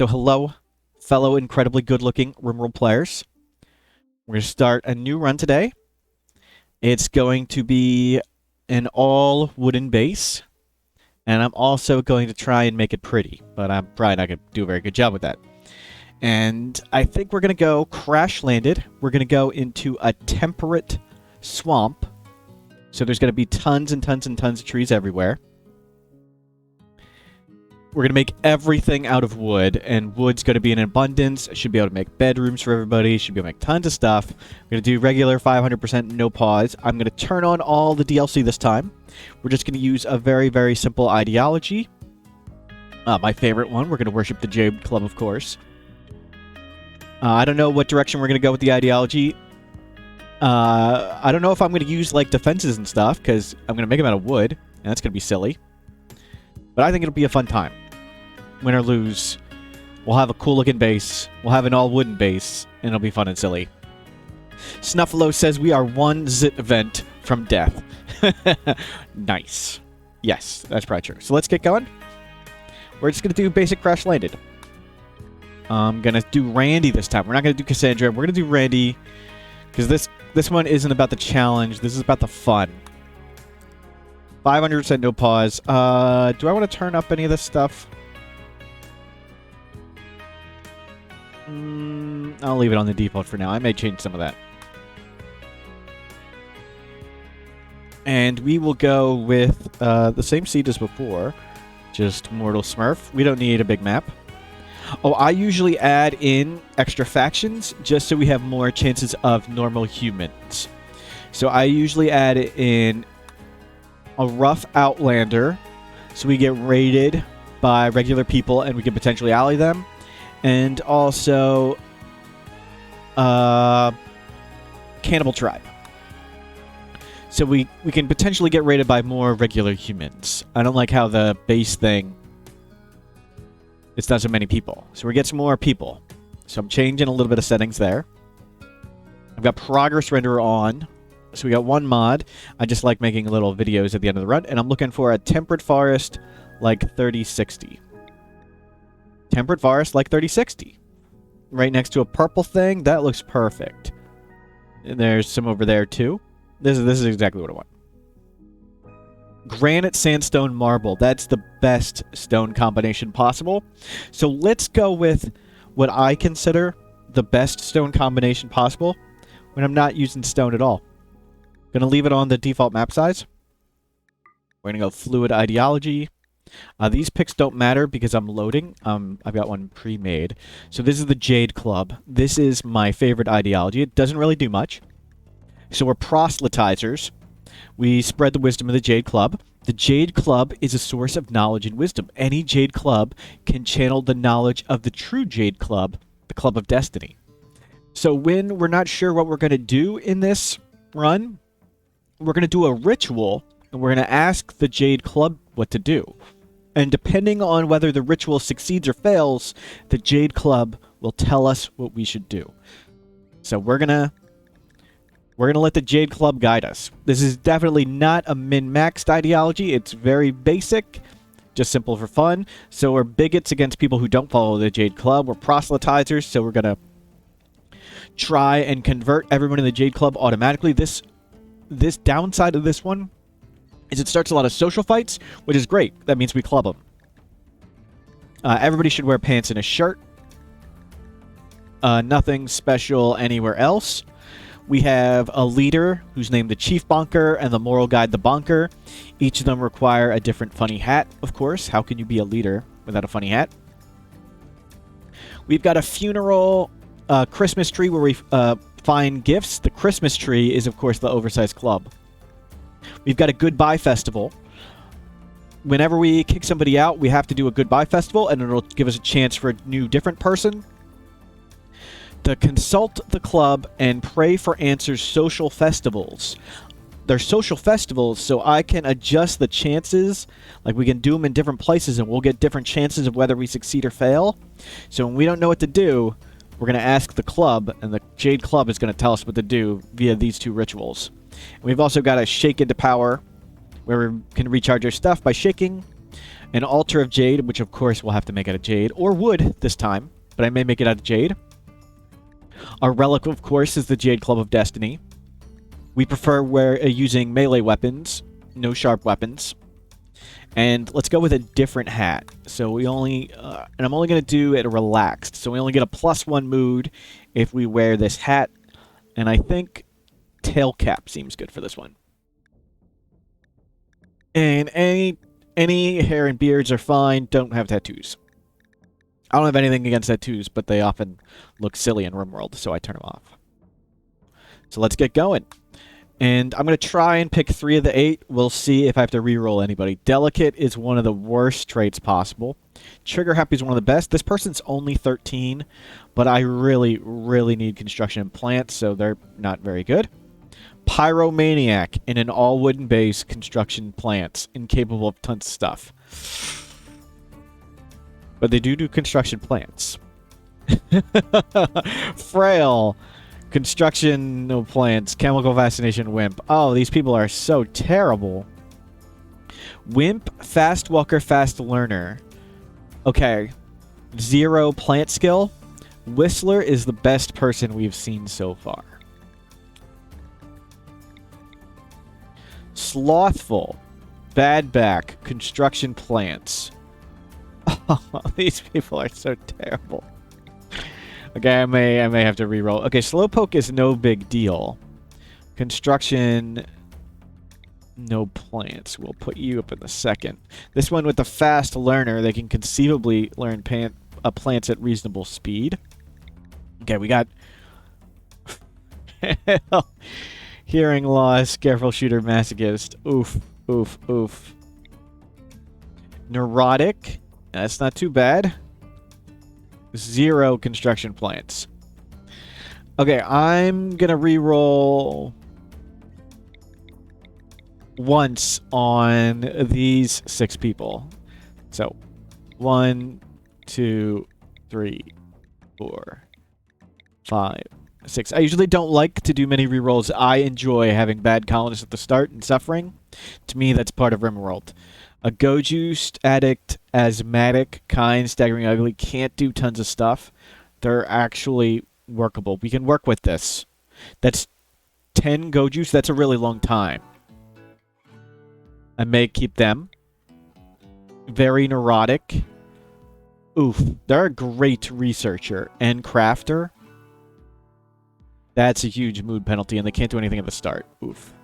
So hello, fellow incredibly good-looking RimWorld players. We're going to start a new run today. It's going to be an all wooden base, and I'm also going to try and make it pretty, but I'm probably not going to do a very good job with that. And I think we're going to go crash landed. We're going to go into a temperate swamp. So there's going to be tons and tons and tons of trees everywhere. We're going to make everything out of wood, and wood's going to be in abundance. I should be able to make bedrooms for everybody. Should be able to make tons of stuff. We're going to do regular 500% no pause. I'm going to turn on all the DLC this time. We're just going to use a very, very simple ideology. My favorite one. We're going to worship the Jade Club, of course. I don't know what direction we're going to go with the ideology. I don't know if I'm going to use, like, defenses and stuff, because I'm going to make them out of wood, and that's going to be silly. But I think it'll be a fun time. Win or lose, we'll have a cool-looking base. We'll have an all-wooden base, and it'll be fun and silly. Snuffalo says we are one zit event from death. Nice. Yes, that's probably true. So let's get going. We're just going to do basic crash landed. I'm going to do Randy this time. We're not going to do Cassandra. We're going to do Randy, because this one isn't about the challenge. This is about the fun. 500% no pause. Do I want to turn up any of this stuff? I'll leave it on the default for now. I may change some of that. And we will go with the same seed as before. Just Mortal Smurf. We don't need a big map. Oh, I usually add in extra factions just so we have more chances of normal humans. So I usually add in a rough Outlander, so we get raided by regular people and we can potentially ally them. And also Cannibal Tribe. So we can potentially get raided by more regular humans. I don't like how the base thing, it's not so many people. So we get some more people. So I'm changing a little bit of settings there. I've got progress renderer on. So we got one mod. I just like making little videos at the end of the run. And I'm looking for a temperate forest like 3060. Temperate forest like 3060. Right next to a purple thing. That looks perfect. And there's some over there too. This is exactly what I want. Granite, sandstone, marble. That's the best stone combination possible. So let's go with what I consider the best stone combination possible when I'm not using stone at all. Going to leave it on the default map size. We're going to go fluid ideology. These picks don't matter because I'm loading. I've got one pre-made. So this is the Jade Club. This is my favorite ideology. It doesn't really do much. So we're proselytizers. We spread the wisdom of the Jade Club. The Jade Club is a source of knowledge and wisdom. Any Jade Club can channel the knowledge of the true Jade Club, the Club of Destiny. So when we're not sure what we're going to do in this run, we're going to do a ritual, and we're going to ask the Jade Club what to do. And depending on whether the ritual succeeds or fails, the Jade Club will tell us what we should do. So we're going to let the Jade Club guide us. This is definitely not a min-maxed ideology. It's very basic, just simple for fun. So we're bigots against people who don't follow the Jade Club. We're proselytizers, so we're going to try and convert everyone in the Jade Club automatically. This downside of this one is it starts a lot of social fights, which is great. That means we club them. Everybody should wear pants and a shirt. Nothing special anywhere else. We have a leader who's named the Chief Bonker and the Moral Guide the Bonker. Each of them require a different funny hat, of course. How can you be a leader without a funny hat? We've got a funeral Christmas tree where we find gifts. The Christmas tree is, of course, the oversized club. We've got a goodbye festival. Whenever we kick somebody out, we have to do a goodbye festival, and it'll give us a chance for a new, different person. To consult the club and pray for answers social festivals. They're social festivals, so I can adjust the chances. Like, we can do them in different places, and we'll get different chances of whether we succeed or fail. So when we don't know what to do, we're going to ask the club, and the Jade Club is going to tell us what to do via these two rituals. And we've also got a shake into power, where we can recharge our stuff by shaking. An altar of jade, which of course we'll have to make out of jade, or wood this time, but I may make it out of jade. Our relic, of course, is the Jade Club of Destiny. We prefer using melee weapons, no sharp weapons. And let's go with a different hat. So we only, and I'm only going to do it relaxed. So we only get a +1 mood if we wear this hat. And I think tail cap seems good for this one. And any hair and beards are fine. Don't have tattoos. I don't have anything against tattoos, but they often look silly in RimWorld, so I turn them off. So let's get going. And I'm going to try and pick 3 of the 8. We'll see if I have to reroll anybody. Delicate is one of the worst traits possible. Trigger Happy is one of the best. This person's only 13, but I really, really need construction and plants, so they're not very good. Pyromaniac in an all-wooden base, construction plants, incapable of tons of stuff. But they do construction plants. Frail. Construction, no plants. Chemical fascination, wimp. Oh, these people are so terrible. Wimp, fast walker, fast learner. Okay. 0 plant skill. Whistler is the best person we've seen so far. Slothful. Bad back. Construction plants. Oh, these people are so terrible. Okay, I may have to reroll. Okay, Slowpoke is no big deal. Construction, no plants. We'll put you up in the second. This one with the fast learner, they can conceivably learn plants at reasonable speed. Okay, we got hearing loss, careful shooter, masochist. Oof, oof, oof. Neurotic. That's not too bad. 0 construction plants. Okay, I'm gonna reroll once on these 6 people. So 1, 2, 3, 4, 5, 6. I usually don't like to do many rerolls. I enjoy having bad colonists at the start and suffering. To me, that's part of RimWorld. A Gojuiced, addict, asthmatic, kind, staggering ugly, can't do tons of stuff. They're actually workable. We can work with this. That's 10 Gojuice. That's a really long time. I may keep them. Very neurotic. Oof. They're a great researcher and crafter. That's a huge mood penalty, and they can't do anything at the start. Oof.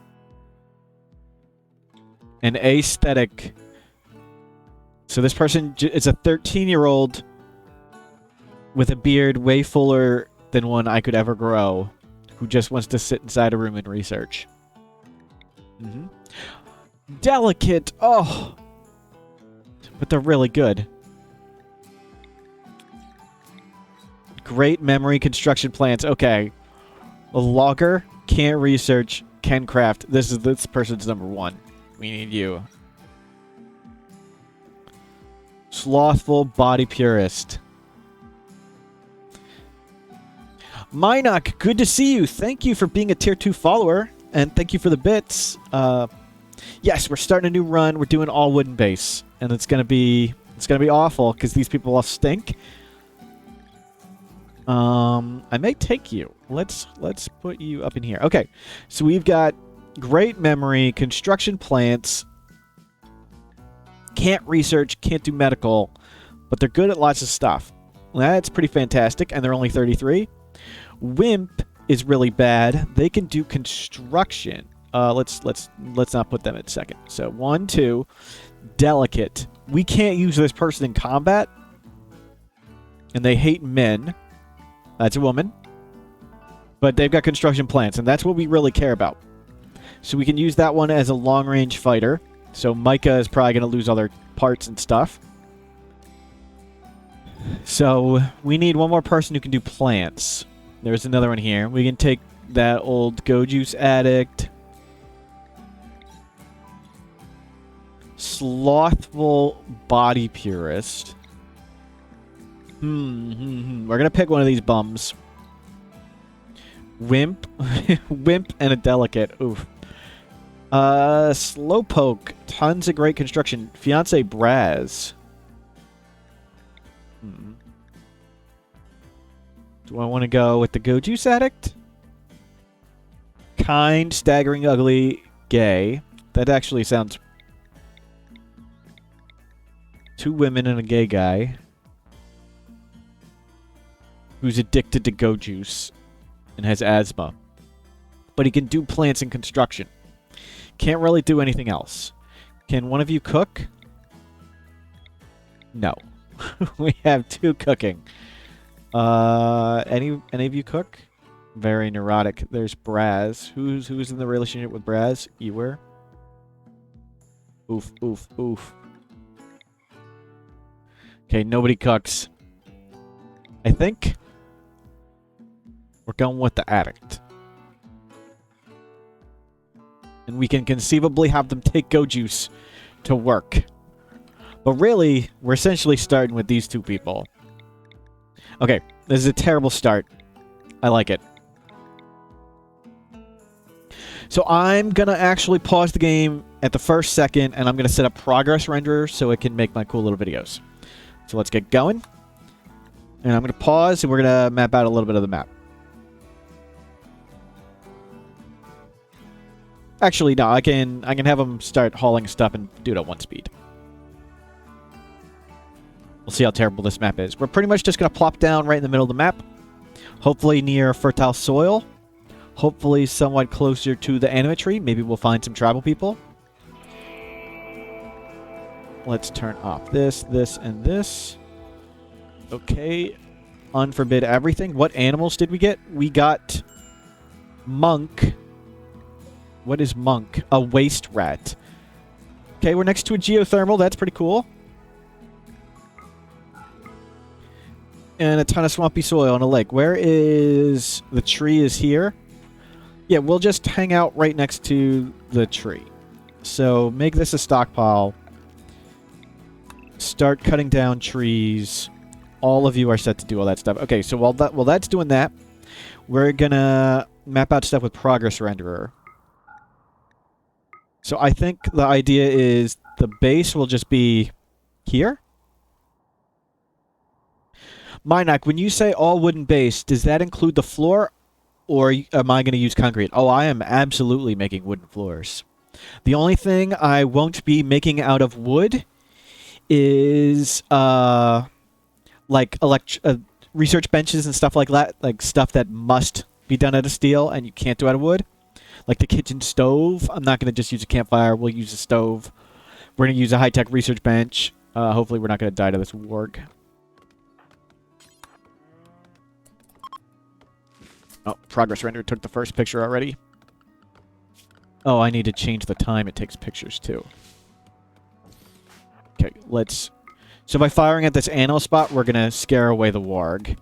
An aesthetic. So this person is a 13-year-old with a beard way fuller than one I could ever grow, who just wants to sit inside a room and research. Delicate. Oh. But they're really good. Great memory, construction plants. Okay. A logger, can't research, can craft. This person's number 1. We need you. Slothful body purist. Minok, good to see you. Thank you for being a tier 2 follower, and thank you for the bits. Yes, we're starting a new run. We're doing all wooden base, and it's gonna be awful because these people all stink. I may take you. Let's put you up in here. Okay, so we've got great memory, construction plants. Can't research, can't do medical, but they're good at lots of stuff. That's pretty fantastic, and they're only 33. Wimp is really bad. They can do construction. Let's not put them at second. So 1, 2. Delicate. We can't use this person in combat, and they hate men. That's a woman. But they've got construction plants, and that's what we really care about. So we can use that one as a long-range fighter. So Micah is probably going to lose other parts and stuff. So we need one more person who can do plants. There's another one here. We can take that old Gojuice addict. Slothful body purist. We're going to pick one of these bums. Wimp. Wimp and a delicate. Oof. Slowpoke. Tons of great construction. Fiance Braz. Do I want to go with the Go Juice Addict? Kind, staggering, ugly, gay. That actually sounds... 2 women and a gay guy. Who's addicted to Go Juice. And has asthma. But he can do plants and construction. Can't really do anything else. Can one of you cook? No. We have 2 cooking. Any of you cook? Very neurotic. There's Braz. Who's in the relationship with Braz? Ewer. Oof, oof, oof. Okay, nobody cooks. I think we're going with the addict. And we can conceivably have them take Go Juice to work. But really, we're essentially starting with these 2 people. Okay, this is a terrible start. I like it. So I'm going to actually pause the game at the first second, and I'm going to set up progress renderer so it can make my cool little videos. So let's get going. And I'm going to pause, and we're going to map out a little bit of the map. Actually, no, I can have them start hauling stuff and do it at 1 speed. We'll see how terrible this map is. We're pretty much just going to plop down right in the middle of the map. Hopefully near fertile soil. Hopefully somewhat closer to the anima tree. Maybe we'll find some tribal people. Let's turn off this, and this. Okay. Unforbid everything. What animals did we get? We got monk. What is monk? A waste rat. Okay, we're next to a geothermal. That's pretty cool. And a ton of swampy soil on a lake. Where is... The tree is here. Yeah, we'll just hang out right next to the tree. So, make this a stockpile. Start cutting down trees. All of you are set to do all that stuff. Okay, so while that's doing that, we're gonna map out stuff with progress renderer. So I think the idea is the base will just be here. Minak, when you say all wooden base, does that include the floor, or am I going to use concrete? Oh, I am absolutely making wooden floors. The only thing I won't be making out of wood is like research benches and stuff like that, like stuff that must be done out of steel and you can't do out of wood. Like the kitchen stove. I'm not going to just use a campfire. We'll use a stove. We're going to use a high-tech research bench. Hopefully we're not going to die to this warg. Oh, progress render took the first picture already. Oh, I need to change the time it takes pictures too. Okay, let's... So by firing at this animal spot, we're going to scare away the warg.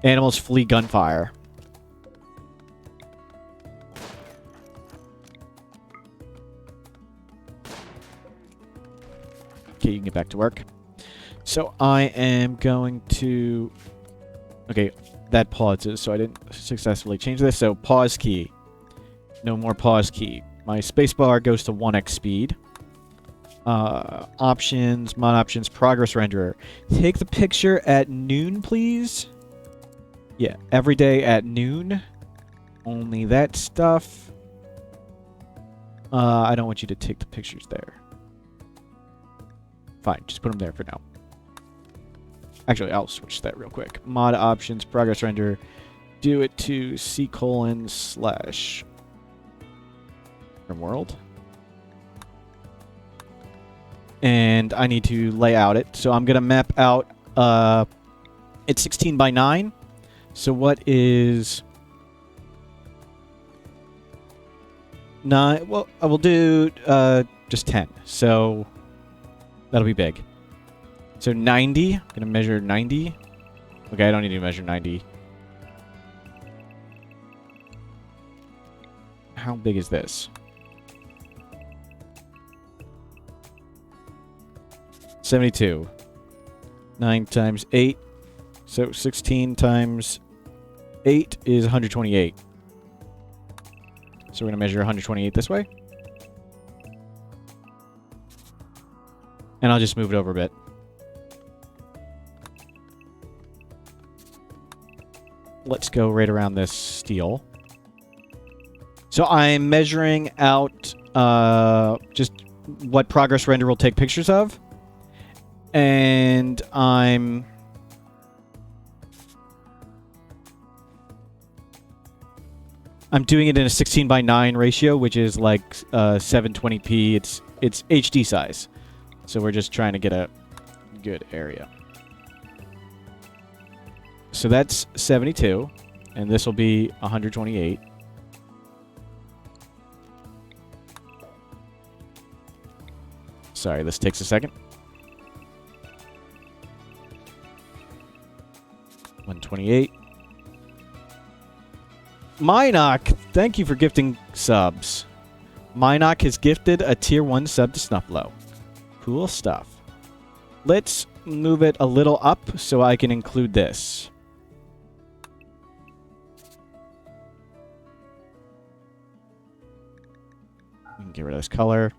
Animals flee gunfire. Okay, you can get back to work. So I am going to... Okay, that pauses, so I didn't successfully change this. So pause key. No more pause key. My spacebar goes to 1x speed. Options, mod options, progress renderer. Take the picture at noon, please. Yeah, every day at noon. Only that stuff. I don't want you to take the pictures there. Fine, just put them there for now. Actually, I'll switch that real quick. Mod options, progress render. Do it to C:/ world. And I need to lay out it. So I'm going to map out it's 16 by 9. So what is 9? Well, I will do just 10. So that'll be big. So 90. I'm going to measure 90. Okay, I don't need to measure 90. How big is this? 72. 9 times 8. So 16 times 8 is 128. So we're going to measure 128 this way. And I'll just move it over a bit. Let's go right around this steel. So I'm measuring out just what progress render will take pictures of. And I'm doing it in a 16:9 ratio, which is like 720p. It's HD size. So we're just trying to get a good area. So that's 72, and this will be 128. Sorry, this takes a second. 128. Minoc, thank you for gifting subs. Minoc has gifted a tier 1 sub to Snufflo. Cool stuff. Let's move it a little up so I can include this. We can get rid of this color.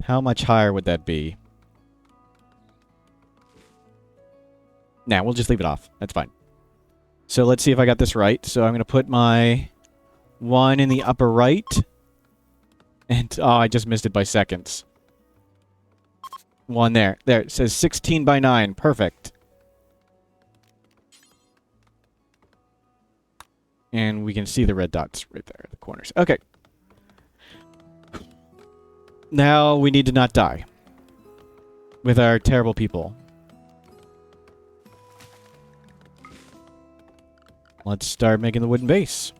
How much higher would that be? Nah, we'll just leave it off. That's fine. So let's see if I got this right. So I'm going to put my one in the upper right. And, oh, I just missed it by seconds. One there. There, it says 16:9. Perfect. And we can see the red dots right there at the corners. Okay. Now we need to not die with our terrible people. Let's start making the wooden base.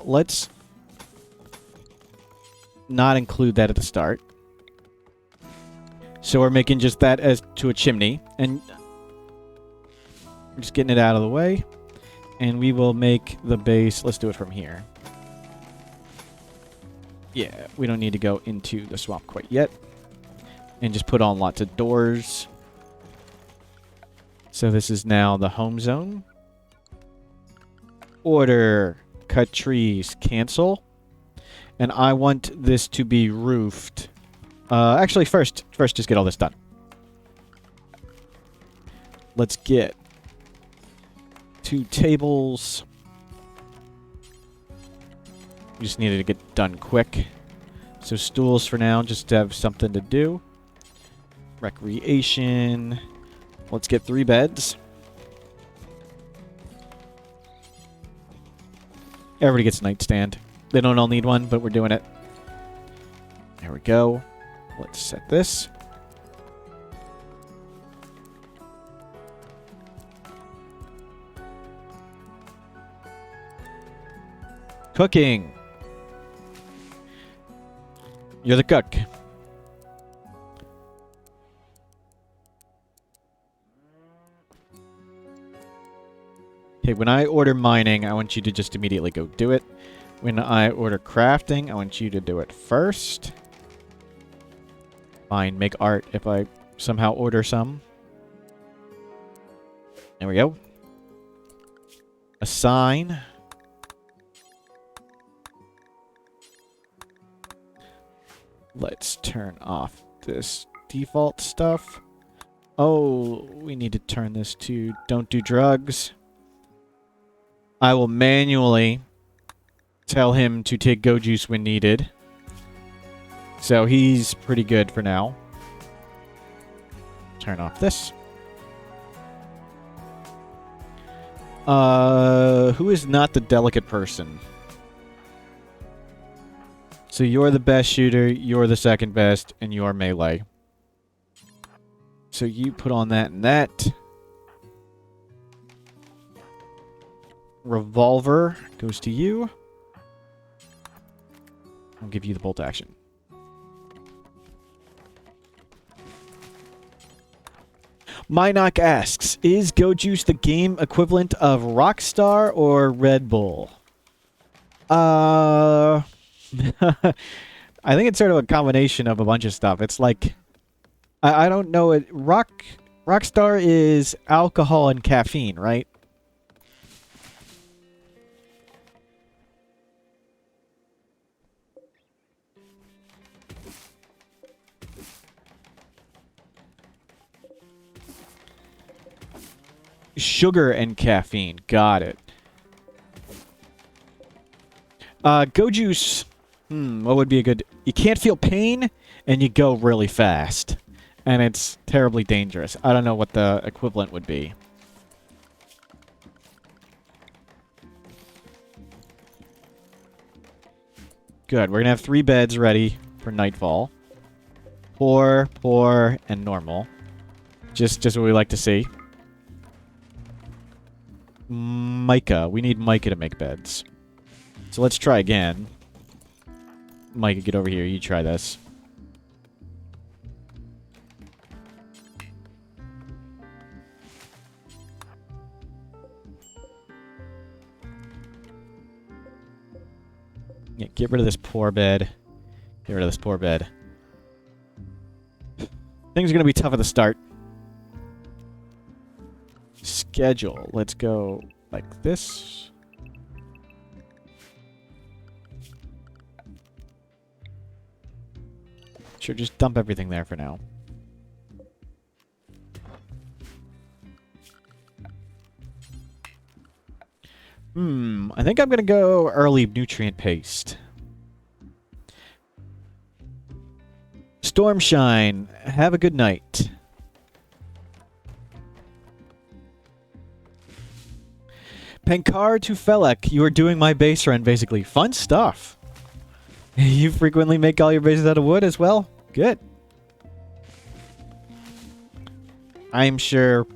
Let's not include that at the start. So we're making just that as to a chimney. And we're just getting it out of the way. And we will make the base. Let's do it from here. Yeah, we don't need to go into the swamp quite yet. And just put on lots of doors. So this is now the home zone. Order. Cut trees. Cancel. And I want this to be roofed. Actually, first just get all this done. Let's get 2 tables. We just needed to get done quick. So stools for now, just to have something to do. Recreation. Let's get 3 beds. Everybody gets a nightstand. They don't all need one, but we're doing it. There we go. Let's set this. Cooking. You're the cook. Okay, when I order mining, I want you to just immediately go do it. When I order crafting, I want you to do it first. Fine, make art if I somehow order some. There we go. Assign. Let's turn off this default stuff. Oh, we need to turn this to don't do drugs. I will manually tell him to take go juice when needed. So he's pretty good for now. Turn off this. Who is not the delicate person? So you're the best shooter, you're the second best, and you're melee. So you put on that and that. Revolver goes to you. I'll give you the bolt action. Minoc asks, is Go Juice the game equivalent of Rockstar or Red Bull? I think it's sort of a combination of a bunch of stuff. It's like, I don't know it. Rockstar is alcohol and caffeine, right? Sugar and caffeine. Got it. Go juice. What would be a good... You can't feel pain, and you go really fast. And it's terribly dangerous. I don't know what the equivalent would be. Good. We're going to have 3 beds ready for nightfall. Poor, and normal. Just what we like to see. Mica. We need mica to make beds. So let's try again. Mica, get over here. You try this. Yeah, get rid of this poor bed. Get rid of this poor bed. Things are going to be tough at the start. Schedule. Let's go like this. Sure, just dump everything there for now. I think I'm going to go early nutrient paste. Stormshine, have a good night. Penkar to Felek, you are doing my base run, basically. Fun stuff. You frequently make all your bases out of wood as well? Good. I'm sure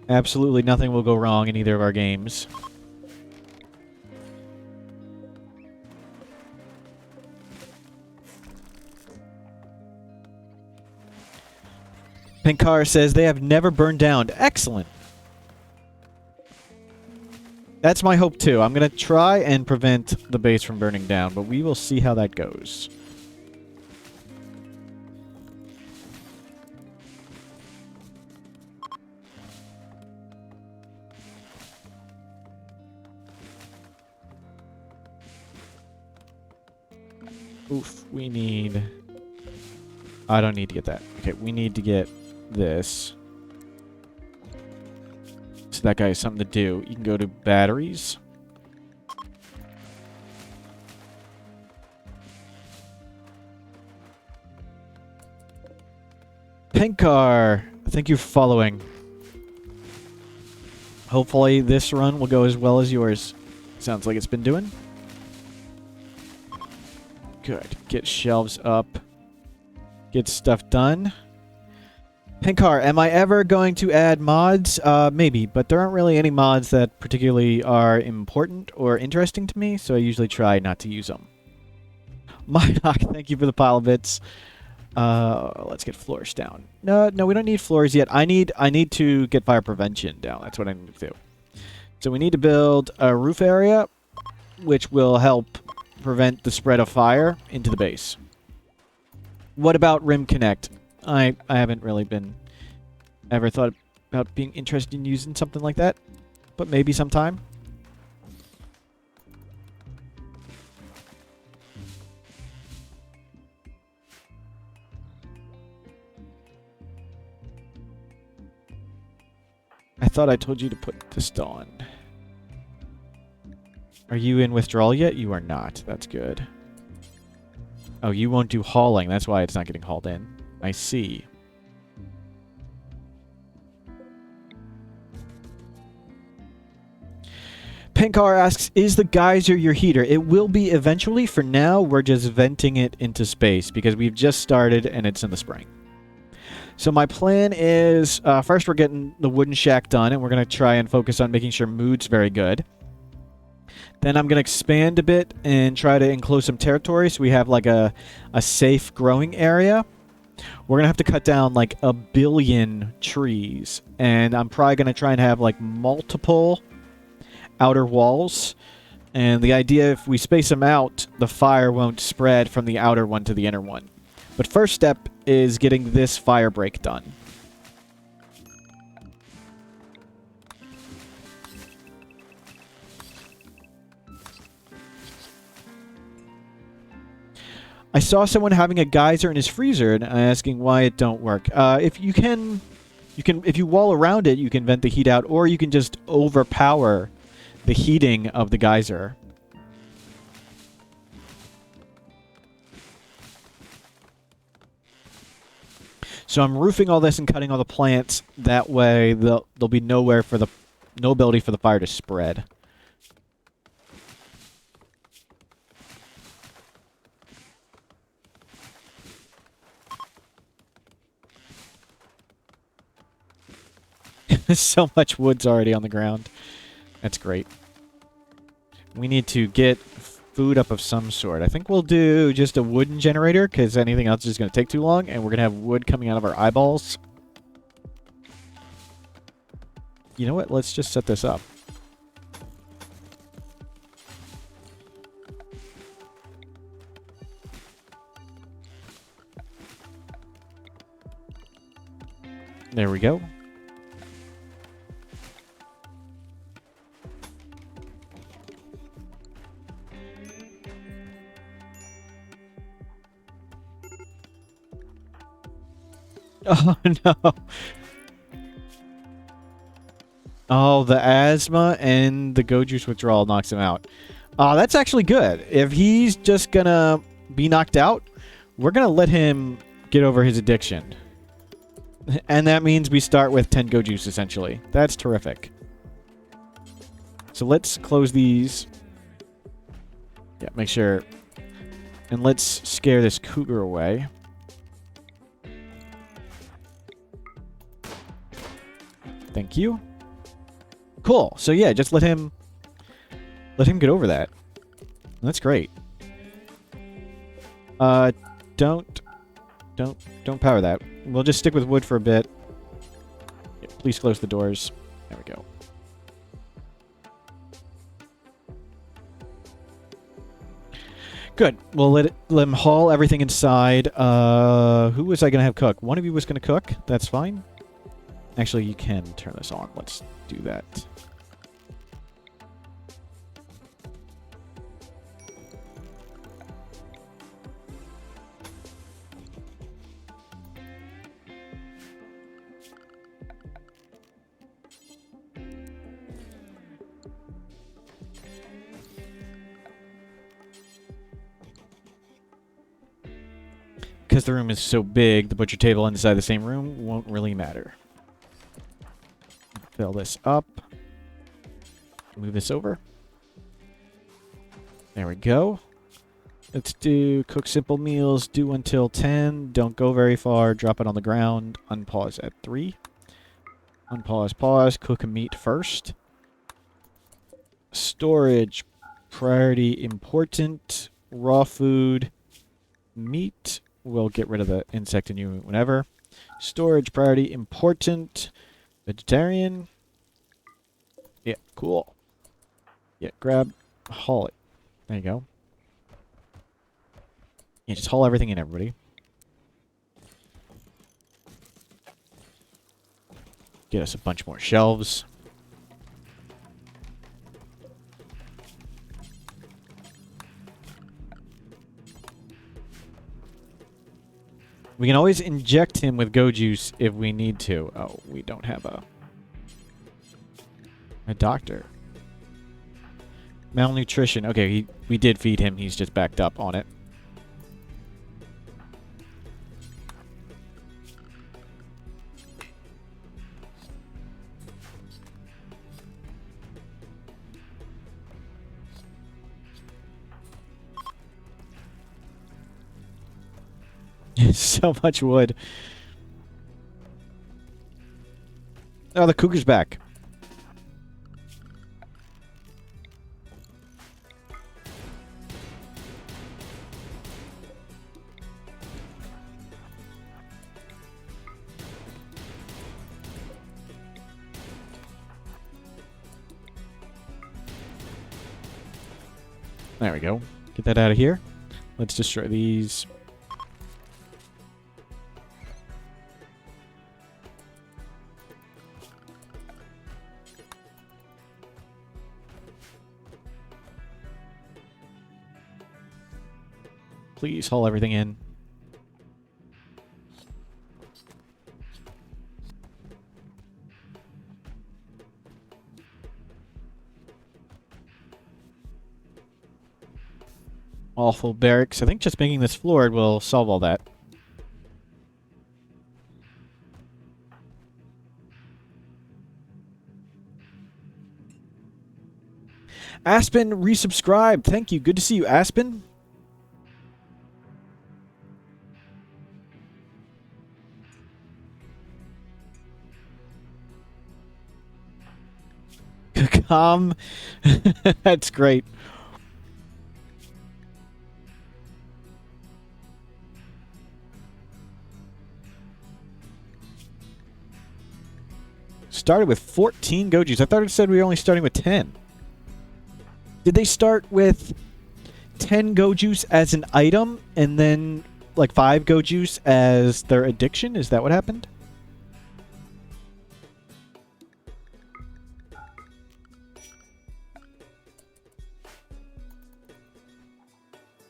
absolutely nothing will go wrong in either of our games. Penkar says they have never burned down. Excellent. That's my hope, too. I'm going to try and prevent the base from burning down, but we will see how that goes. Oof, we need... I don't need to get that. Okay, we need to get this. So that guy has something to do. You can go to batteries. Penkar, thank you for following. Hopefully this run will go as well as yours. Sounds like it's been doing. Good. Get shelves up. Get stuff done. Penkar, am I ever going to add mods? Maybe, but there aren't really any mods that particularly are important or interesting to me, so I usually try not to use them. Mynock, thank you for the pile of bits. Let's get floors down. No, we don't need floors yet. I need to get fire prevention down. That's what I need to do. So we need to build a roof area, which will help prevent the spread of fire into the base. What about Rim Connect? I haven't really been ever thought about being interested in using something like that, but maybe sometime. I thought I told you to put this on. Are you in withdrawal yet? You are not. That's good. Oh, you won't do hauling. That's why it's not getting hauled in. I see. Penkar asks, is the geyser your heater? It will be eventually. For now, we're just venting it into space because we've just started and it's in the spring. So my plan is, first we're getting the wooden shack done, and we're going to try and focus on making sure mood's very good. Then I'm going to expand a bit and try to enclose some territory so we have like a safe growing area. We're going to have to cut down like 1 billion trees, and I'm probably going to try and have like multiple outer walls. And the idea, if we space them out, the fire won't spread from the outer one to the inner one. But first step is getting this fire break done. I saw someone having a geyser in his freezer and asking why it don't work. If you can, if you wall around it, you can vent the heat out, or you can just overpower the heating of the geyser. So I'm roofing all this and cutting all the plants. That way, there'll be no ability for the fire to spread. So much wood's already on the ground. That's great. We need to get food up of some sort. I think we'll do just a wooden generator, because anything else is going to take too long, and we're going to have wood coming out of our eyeballs. You know what? Let's just set this up. There we go. Oh, no. Oh, the asthma and the go juice withdrawal knocks him out. That's actually good. If he's just gonna be knocked out, we're gonna let him get over his addiction. And that means we start with 10 go juice, essentially. That's terrific. So let's close these. Yeah, make sure. And let's scare this cougar away. Thank you. Cool. So yeah, just let him get over that. That's great. Don't power that. We'll just stick with wood for a bit. Yeah, please close the doors. There we go. Good. We'll let him haul everything inside. Who was I gonna have cook? One of you was gonna cook. That's fine. Actually, you can turn this on. Let's do that. Because the room is so big, the butcher table inside the same room won't really matter. Fill this up. Move this over. There we go. Let's do cook simple meals. Do until 10. Don't go very far. Drop it on the ground. Unpause at 3. Unpause, pause. Cook meat first. Storage. Priority important. Raw food. Meat. We'll get rid of the insect and you whenever. Storage. Priority important. Vegetarian. Yeah, cool. Yeah, grab, haul it. There you go. Yeah, just haul everything in, everybody. Get us a bunch more shelves. We can always inject him with go juice if we need to. Oh, we don't have a doctor. Malnutrition. Okay, we did feed him. He's just backed up on it. So much wood. Oh, the cougar's back. There we go. Get that out of here. Let's destroy these. Please haul everything in. Awful barracks. I think just making this floored will solve all that. Aspen resubscribed. Thank you. Good to see you, Aspen. That's great. Started with 14 Gojus. I thought it said we were only starting with 10. Did they start with 10 Gojus as an item and then like 5 Gojus as their addiction? Is that what happened?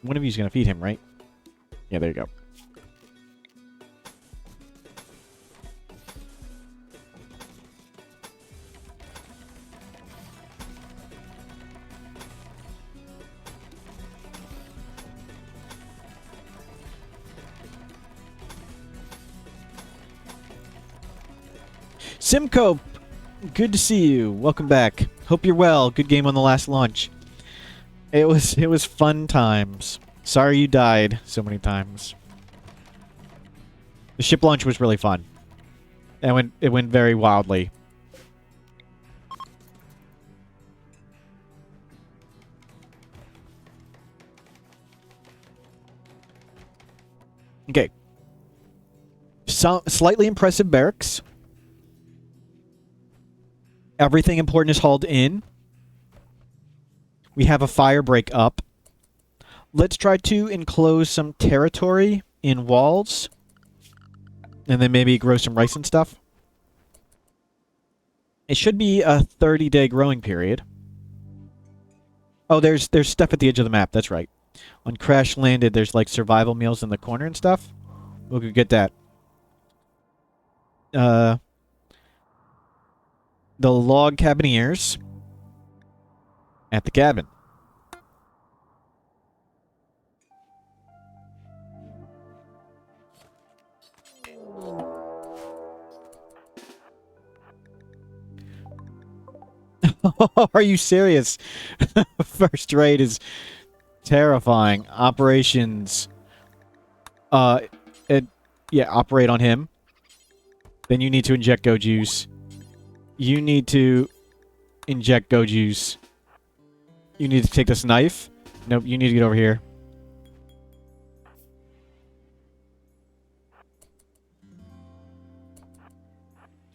One of you is going to feed him, right? Yeah, there you go. Simcope, good to see you. Welcome back. Hope you're well. Good game on the last launch. It was fun times. Sorry you died so many times. The ship launch was really fun. It went very wildly. Okay. Slightly impressive barracks. Everything important is hauled in. We have a fire break up. Let's try to enclose some territory in walls. And then maybe grow some rice and stuff. It should be a 30-day growing period. Oh, there's stuff at the edge of the map. That's right. On Crash Landed, there's like survival meals in the corner and stuff. We'll go get that. The log cabineers at the cabin. Are you serious? First rate is terrifying. Operations. Yeah, operate on him. Then you need to inject go juice. You need to inject go juice. You need to take this knife. Nope, you need to get over here.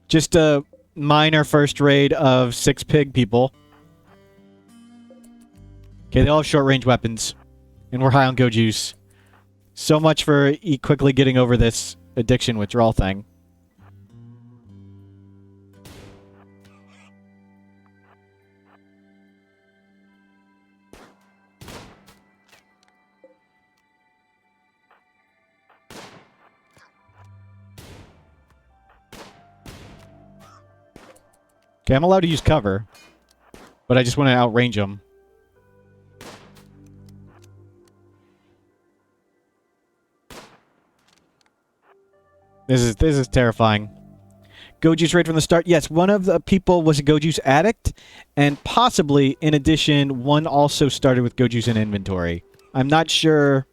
Just a minor first raid of 6 pig people. Okay, they all have short-range weapons. And we're high on go juice. So much for quickly getting over this addiction withdrawal thing. Okay, I'm allowed to use cover. But I just want to outrange them. This is terrifying. Go juice right from the start. Yes, one of the people was a go juice addict, and possibly, in addition, one also started with go juice in inventory. I'm not sure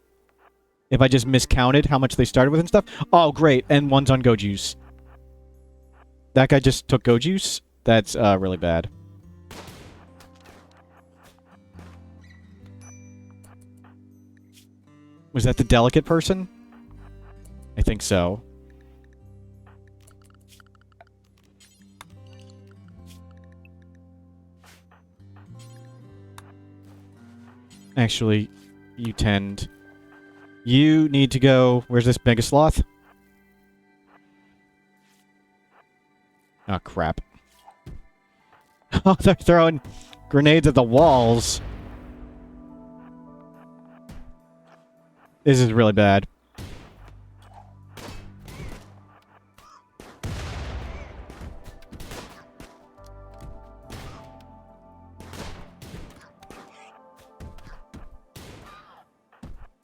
if I just miscounted how much they started with and stuff. Oh, great, and one's on go juice. That guy just took go juice? That's really bad. Was that the delicate person? I think so. Actually, you tend... You need to go... Where's this Mega Sloth? Oh, crap. Oh, they're throwing grenades at the walls. This is really bad.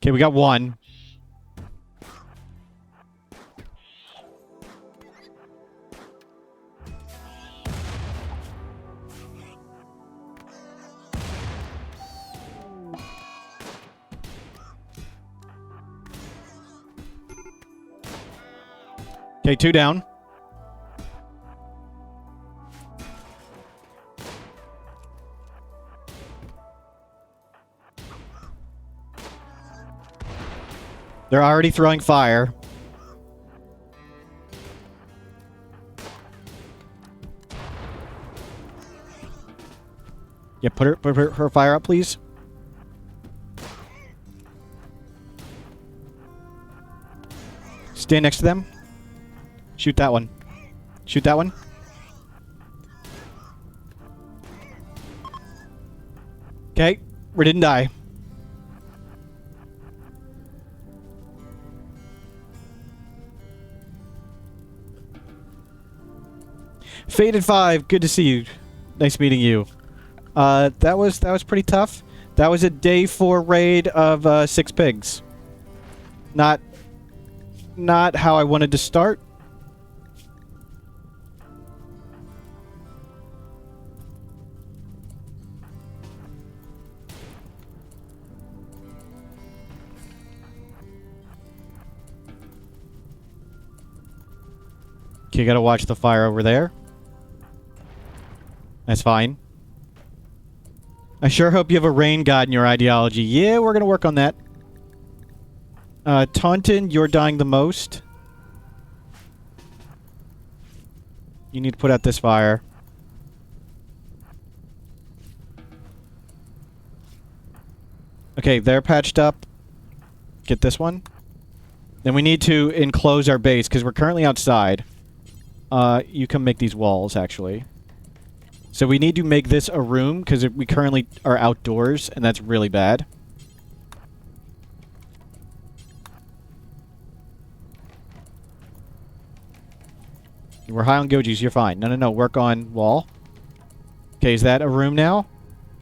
Okay, we got one. Okay, 2 down. They're already throwing fire. Yeah, put her fire up, please. Stand next to them. Shoot that one. Shoot that one. Okay, we didn't die. Faded 5, good to see you. Nice meeting you. That was pretty tough. That was a day 4 raid of 6 pigs. Not how I wanted to start. Okay, you gotta watch the fire over there. That's fine. I sure hope you have a rain god in your ideology. Yeah, we're gonna work on that. Taunton, you're dying the most. You need to put out this fire. Okay, they're patched up. Get this one. Then we need to enclose our base, because we're currently outside. You can make these walls, actually. So we need to make this a room, because we currently are outdoors, and that's really bad. We're high on Gojis, you're fine. No, work on wall. Okay, is that a room now?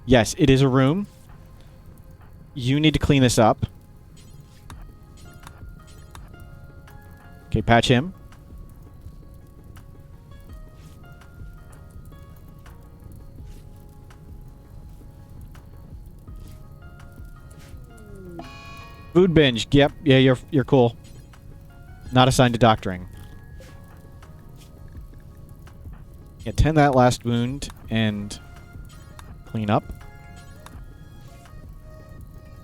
Yes, it is a room. You need to clean this up. Okay, patch him. Food binge. Yep. Yeah, you're cool. Not assigned to doctoring. Yeah, tend that last wound and clean up.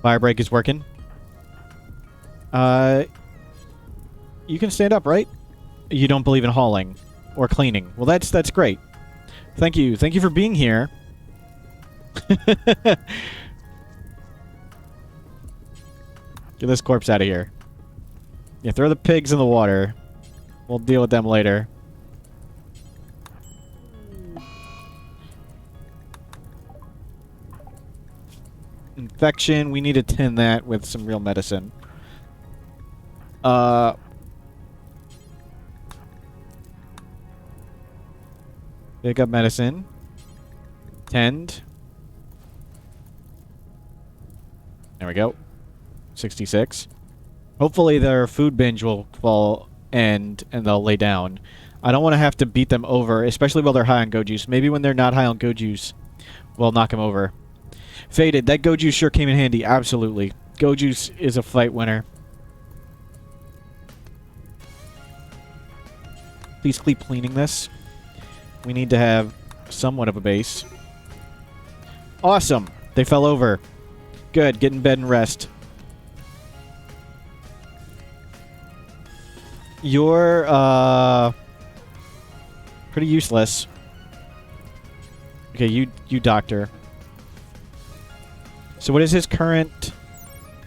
Fire break is working. You can stand up, right? You don't believe in hauling or cleaning. Well, that's great. Thank you. Thank you for being here. Get this corpse out of here. Yeah, throw the pigs in the water. We'll deal with them later. Infection. We need to tend that with some real medicine. Pick up medicine. Tend. There we go. 66. Hopefully their food binge will fall and they'll lay down. I don't want to have to beat them over, especially while they're high on go juice. Maybe when they're not high on go juice, we'll knock them over. Faded. That go juice sure came in handy. Absolutely. Go juice is a fight winner. Please keep cleaning this. We need to have somewhat of a base. Awesome. They fell over. Good. Get in bed and rest. You're, pretty useless. Okay, you doctor. So what is his current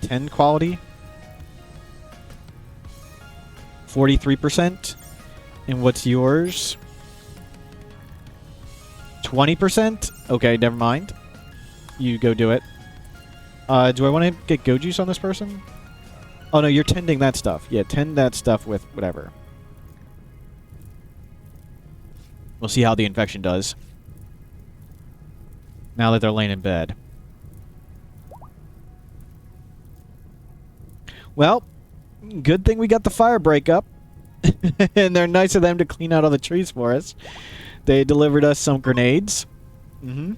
10 quality? 43%? And what's yours? 20%? Okay, never mind. You go do it. Do I want to get go juice on this person? Oh, no, you're tending that stuff. Yeah, tend that stuff with whatever. We'll see how the infection does. Now that they're laying in bed. Well, good thing we got the fire break up. And they're nice of them to clean out all the trees for us. They delivered us some grenades. Mm-hmm.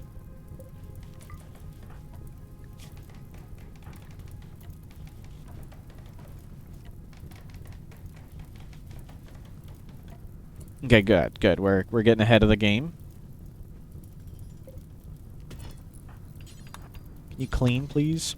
Okay, good, good. We're getting ahead of the game. Can you clean, please?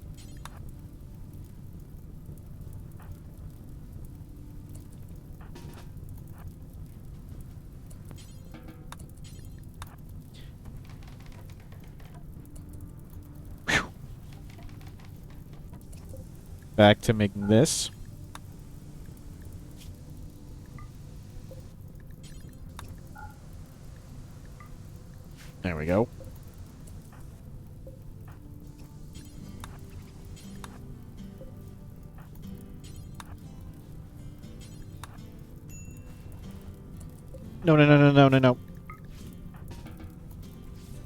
Whew. Back to making this. There we go. No, no, no, no, no, no, no.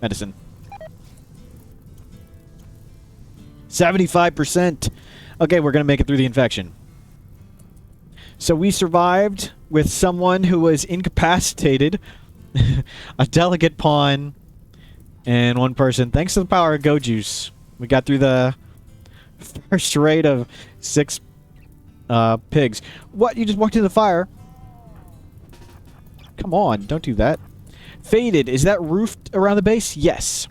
Medicine. 75%. Okay, we're going to make it through the infection. So we survived with someone who was incapacitated, a delicate pawn, and one person. Thanks to the power of Go Juice, we got through the first raid of 6 pigs. What? You just walked into the fire? Come on, don't do that. Faded, is that roofed around the base? Yes.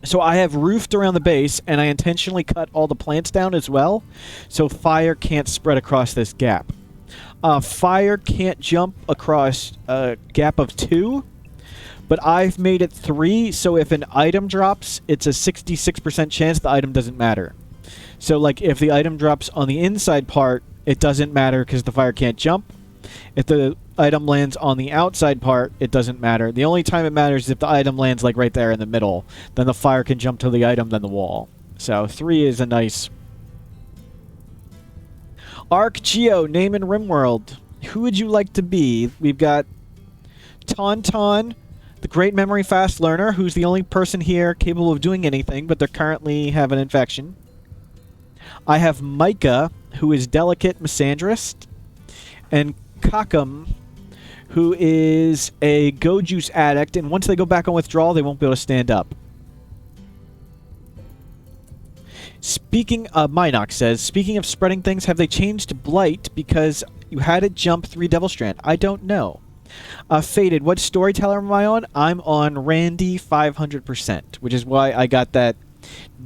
So I have roofed around the base, and I intentionally cut all the plants down as well, so fire can't spread across this gap. Fire can't jump across a gap of 2, but I've made it 3, so if an item drops, it's a 66% chance the item doesn't matter. So, like, if the item drops on the inside part, it doesn't matter because the fire can't jump. If the item lands on the outside part, it doesn't matter. The only time it matters is if the item lands, like, right there in the middle. Then the fire can jump to the item, then the wall. So, 3 is a nice... Arc Geo, name in RimWorld. Who would you like to be? We've got Tauntaun, the Great Memory Fast Learner, who's the only person here capable of doing anything, but they currently have an infection. I have Micah, who is Delicate Misandrist, and Kakum, who is a Go Juice addict, and once they go back on withdrawal, they won't be able to stand up. Speaking of, Minox says, speaking of spreading things, have they changed Blight because you had it jump 3 Devil Strand? I don't know. Faded, what storyteller am I on? I'm on Randy 500%, which is why I got that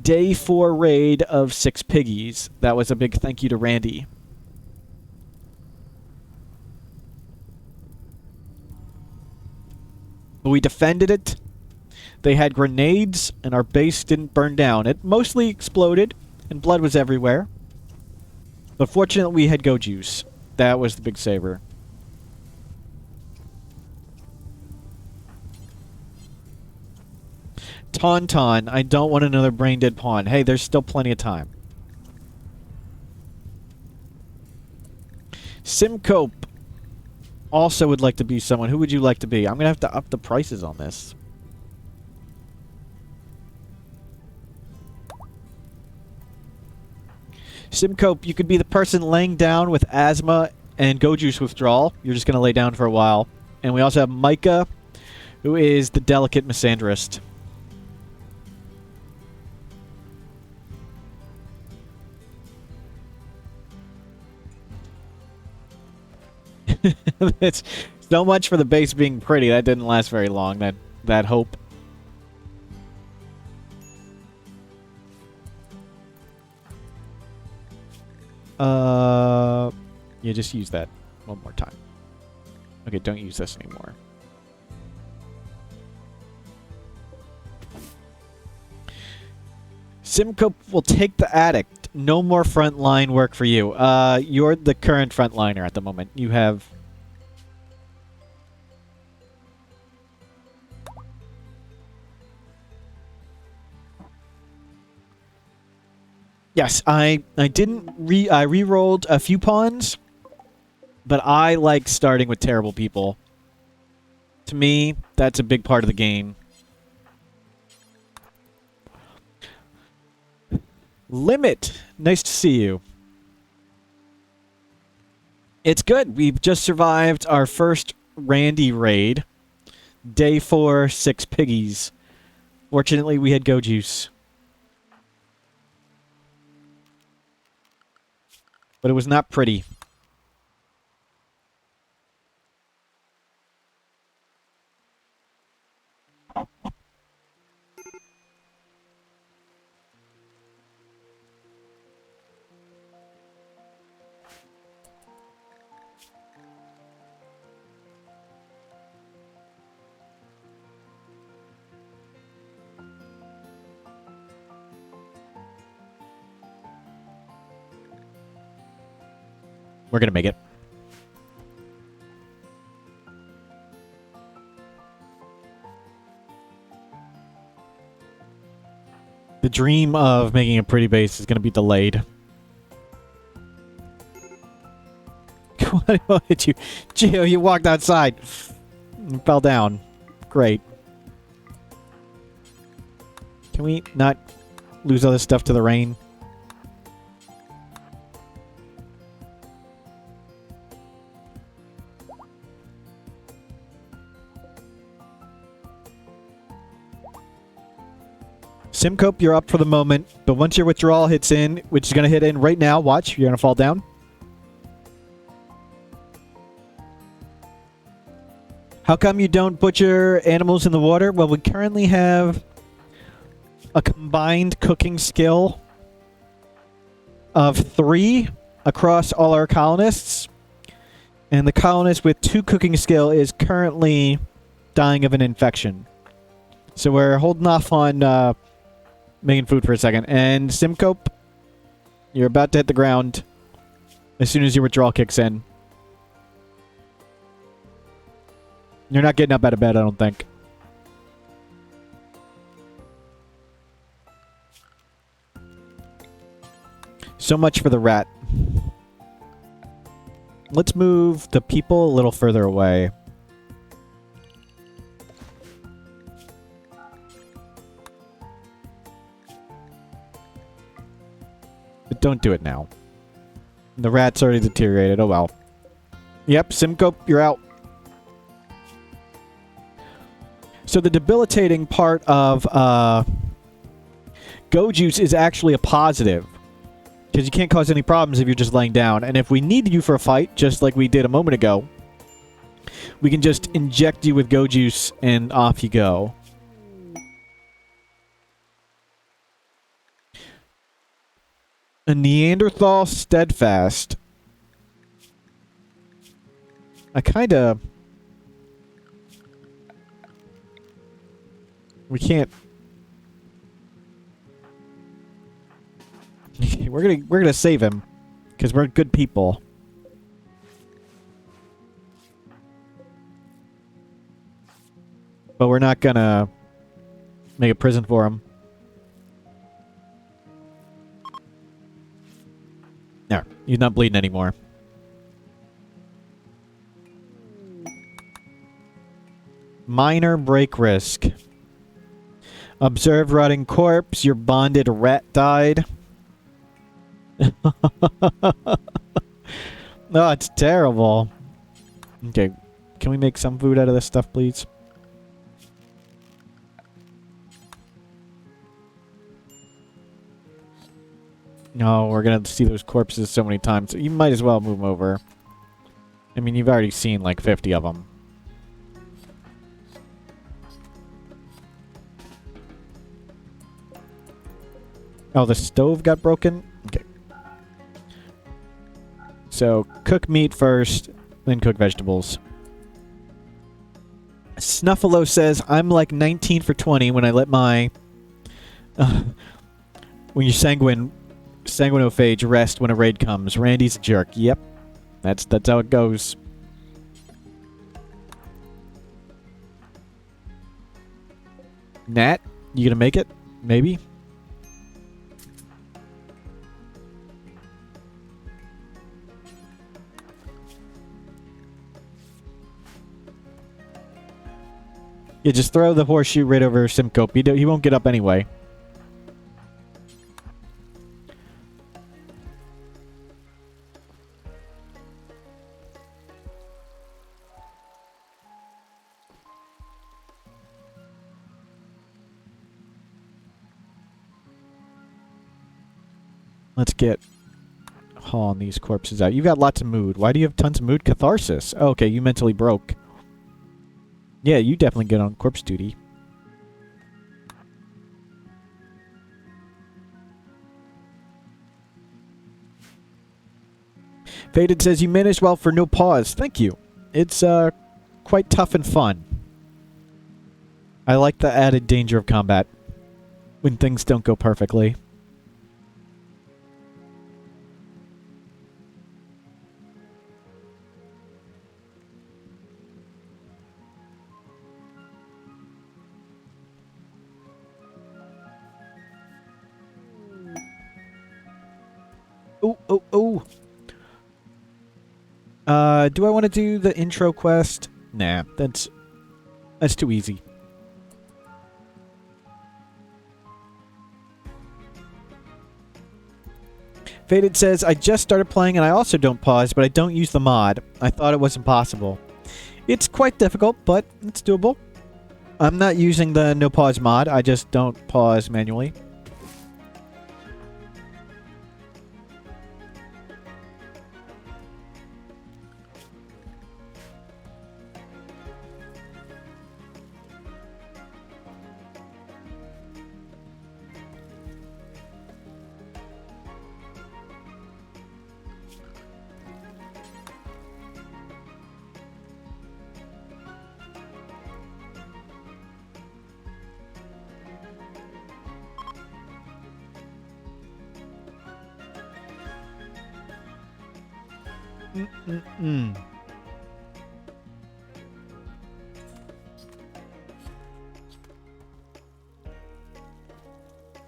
day 4 raid of 6 piggies. That was a big thank you to Randy. But we defended it. They had grenades, and our base didn't burn down. It mostly exploded, and blood was everywhere. But fortunately, we had Go Juice. That was the big saver. Tauntaun, I don't want another brain-dead pawn. Hey, there's still plenty of time. Simcope also would like to be someone. Who would you like to be? I'm going to have to up the prices on this. Simcope, you could be the person laying down with asthma and Go Juice withdrawal. You're just going to lay down for a while. And we also have Micah, who is the Delicate Misandrist. It's so much for the base being pretty. That didn't last very long, that hope. Yeah, just use that one more time. Okay, don't use this anymore. Simcope will take the addict. No more frontline work for you. You're the current frontliner at the moment. You have... Yes, I re-rolled a few pawns, but I like starting with terrible people. To me, that's a big part of the game. Limit, nice to see you. It's good. We've just survived our first Randy raid. Day 4, 6 piggies. Fortunately, we had go juice. But it was not pretty. We're gonna make it. The dream of making a pretty base is gonna be delayed. What hit you? Gio, you walked outside. You fell down. Great. Can we not lose other stuff to the rain? Simcope, you're up for the moment, but once your withdrawal hits in, which is going to hit in right now, watch, you're going to fall down. How come you don't butcher animals in the water? Well, we currently have a combined cooking skill of 3 across all our colonists. And the colonist with 2 cooking skill is currently dying of an infection. So we're holding off on making food for a second. And Simcope, you're about to hit the ground as soon as your withdrawal kicks in. You're not getting up out of bed, I don't think. So much for the rat. Let's move the people a little further away. But don't do it now. The rat's already deteriorated. Oh well. Yep, Simcope, you're out. So the debilitating part of Go Juice is actually a positive. Because you can't cause any problems if you're just laying down. And if we need you for a fight, just like we did a moment ago, we can just inject you with Go Juice and off you go. A Neanderthal Steadfast. I kinda... We can't... we're gonna save him. Because we're good people. But we're not gonna make a prison for him. There. He's not bleeding anymore. Minor break risk. Observed rotting corpse. Your bonded rat died. No, it's terrible. Okay. Can we make some food out of this stuff, please? No, we're gonna see those corpses so many times. You might as well move them over. I mean, you've already seen like 50 of them. Oh, the stove got broken? Okay. So, cook meat first, then cook vegetables. Snuffalo says, I'm like 19 for 20 when I let my... when you sanguinophage rest when a raid comes. Randy's a jerk. Yep. That's how it goes. Nat, you gonna make it? Maybe? Yeah, just throw the horseshoe right over Simcope. He won't get up anyway. Let's get hauling these corpses out. You've got lots of mood. Why do you have tons of mood? Catharsis. Oh, okay, you mentally broke. Yeah, you definitely get on corpse duty. Faded says, you managed well for no pause. Thank you. It's quite tough and fun. I like the added danger of combat when things don't go perfectly. Oh. Do I want to do the intro quest? Nah, that's too easy. Faded says, I just started playing and I also don't pause, but I don't use the mod. I thought it was impossible. It's quite difficult, but it's doable. I'm not using the no pause mod. I just don't pause manually.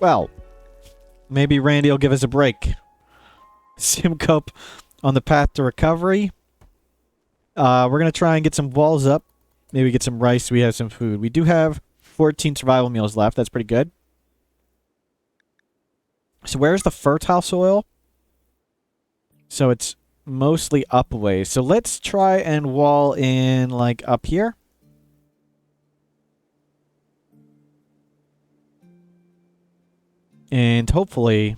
Well, maybe Randy will give us a break. Simcope on the path to recovery. We're going to try and get some walls up. Maybe get some rice so we have some food. We do have 14 survival meals left. That's pretty good. So where's the fertile soil? So it's mostly up a ways. So let's try and wall in, like, up here. And hopefully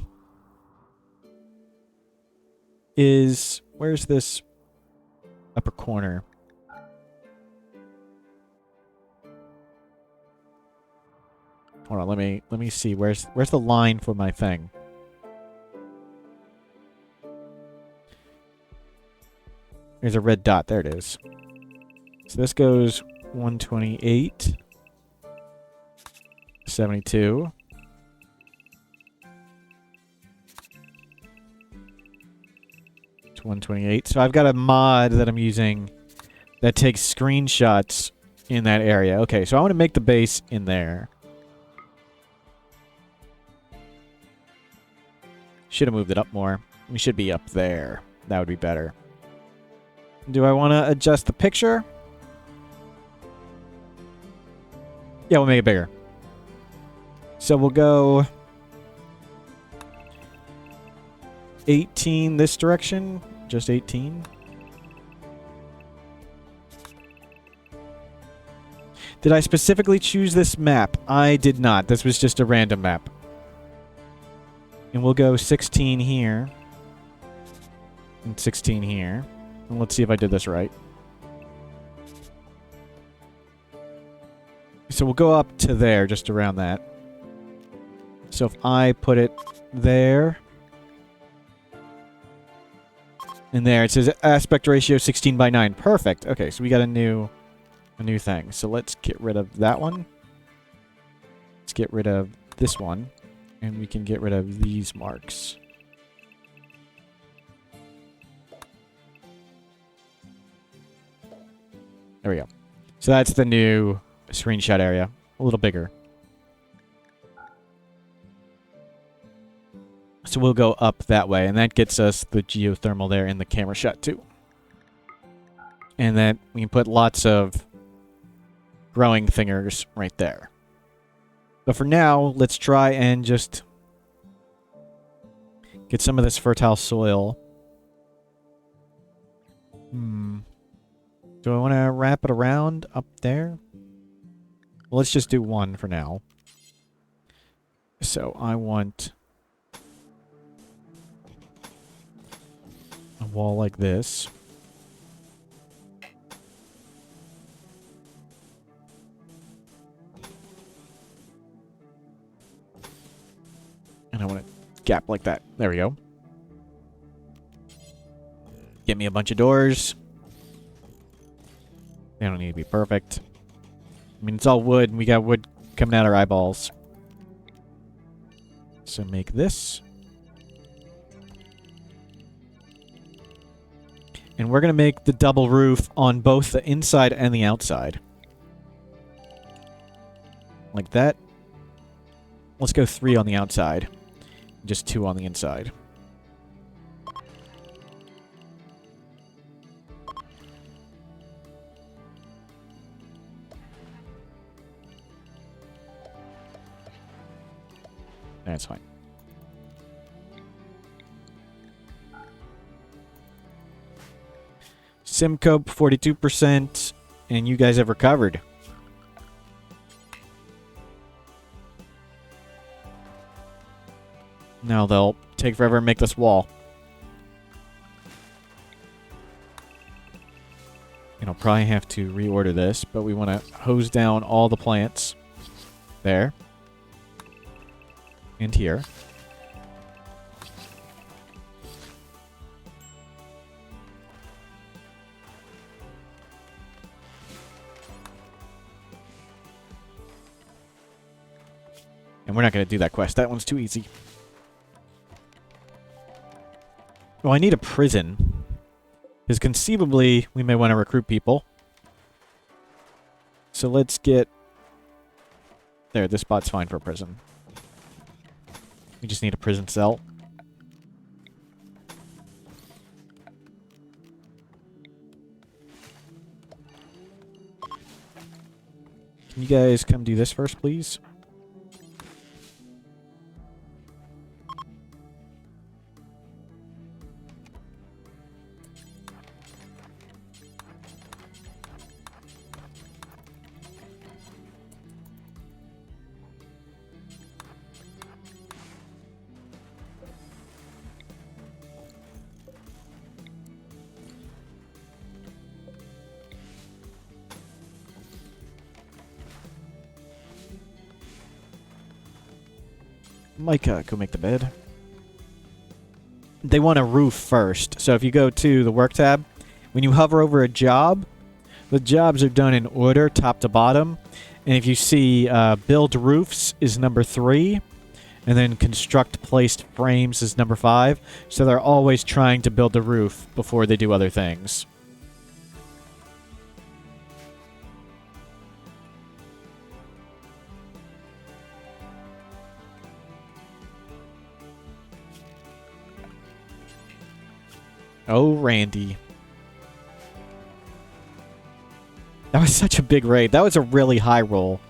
where's this upper corner? Hold on, let me see. Where's the line for my thing? There's a red dot. There it is. So this goes 128, 72. It's 128. So I've got a mod that I'm using that takes screenshots in that area. Okay, so I want to make the base in there. Should have moved it up more. We should be up there. That would be better. Do I want to adjust the picture? Yeah, we'll make it bigger. So we'll go 18 this direction. Just 18. Did I specifically choose this map? I did not. This was just a random map. And we'll go 16 here. And 16 here. And let's see if I did this right. So we'll go up to there, just around that. So if I put it there. And there, it says aspect ratio 16:9. Perfect. Okay, so we got a new thing. So let's get rid of that one. Let's get rid of this one. And we can get rid of these marks. There we go. So that's the new screenshot area. A little bigger. So we'll go up that way, and that gets us the geothermal there in the camera shot too. And then we can put lots of growing thingers right there. But for now, let's try and just get some of this fertile soil. Do I want to wrap it around up there? Well, let's just do one for now. So I want a wall like this. And I want a gap like that. There we go. Get me a bunch of doors. They don't need to be perfect. I mean, it's all wood, and we got wood coming out our eyeballs. So make this. And we're going to make the double roof on both the inside and the outside. Like that. Let's go 3 on the outside. Just 2 on the inside. That's fine. Simcope 42%, and you guys have recovered. Now they'll take forever and make this wall. And I'll probably have to reorder this, but we want to hose down all the plants. There. And here. And we're not going to do that quest. That one's too easy. Well, I need a prison. Because conceivably, we may want to recruit people. So let's get... There, this spot's fine for a prison. We just need a prison cell. Can you guys come do this first, please? Micah, go make the bed. They want a roof first. So if you go to the work tab, when you hover over a job, the jobs are done in order, top to bottom. And if you see build roofs is number 3, and then construct placed frames is number 5. So they're always trying to build the roof before they do other things. Oh, Randy. That was such a big raid. That was a really high roll.